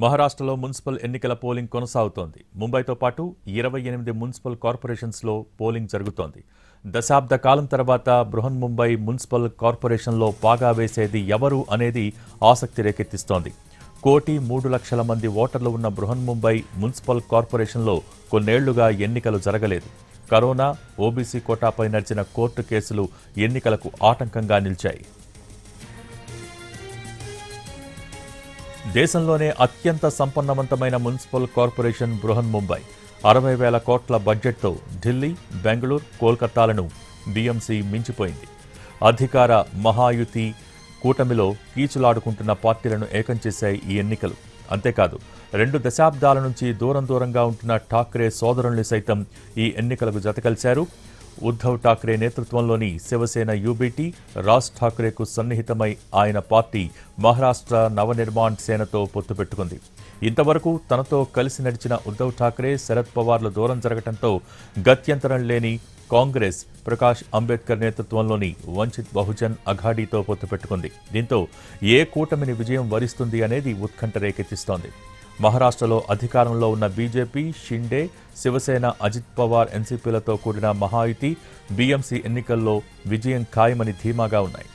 మహారాష్ట్రలో మున్సిపల్ ఎన్నికల పోలింగ్ కొనసాగుతోంది. ముంబైతో పాటు 28 మున్సిపల్ కార్పొరేషన్స్లో పోలింగ్ జరుగుతోంది. దశాబ్ద కాలం తర్వాత బృహన్ముంబై మున్సిపల్ కార్పొరేషన్లో పాగా వేసేది ఎవరు అనేది ఆసక్తి రేకెత్తిస్తోంది. 1,03,00,000 మంది ఓటర్లు ఉన్న బృహన్ముంబై మున్సిపల్ కార్పొరేషన్లో కొన్నేళ్లుగా ఎన్నికలు జరగలేదు. కరోనా, ఓబీసీ కోటాపై నడిచిన కోర్టు కేసులు ఎన్నికలకు ఆటంకంగా నిలిచాయి. దేశంలోనే అత్యంత సంపన్నవంతమైన మున్సిపల్ కార్పొరేషన్ బృహన్ముంబై 60,000 కోట్ల బడ్జెట్తో ఢిల్లీ, బెంగళూరు, కోల్కతాలను బీఎంసీ మించిపోయింది. అధికార మహాయుతి కూటమిలో కీచులాడుకుంటున్న పార్టీలను ఏకం చేశాయి ఈ ఎన్నికలు. అంతేకాదు 2 దశాబ్దాల నుంచి దూరంగా ఉంటున్న ఠాక్రే సోదరుల్ని సైతం ఈ ఎన్నికలకు జతకలిశారు. ఉద్ధవ్ ఠాక్రే నేతృత్వంలోని శివసేన యూబీటీ, రాజ్ ఠాక్రేకు సన్నిహితమై ఆయన పార్టీ మహారాష్ట్ర నవనిర్మాణ్ సేనతో పొత్తు పెట్టుకుంది. ఇంతవరకు తనతో కలిసి నడిచిన ఉద్ధవ్ ఠాక్రే, శరద్ పవార్లు దూరం జరగడంతో గత్యంతరం లేని కాంగ్రెస్ ప్రకాష్ అంబేద్కర్ నేతృత్వంలోని వంచిత్ బహుజన్ అఘాడీతో పొత్తు పెట్టుకుంది. దీంతో ఏ కూటమిని విజయం వరిస్తుంది అనేది ఉత్కంఠ రేకెత్తిస్తోంది. మహారాష్ట్రలో అధికారంలో ఉన్న బీజేపీ, షిండే, శివసేన, అజిత్ పవార్, ఎన్సీపీలతో కూడిన మహాయుతి బీఎంసీ ఎన్నికల్లో విజయం ఖాయమని ధీమాగా ఉన్నాయి.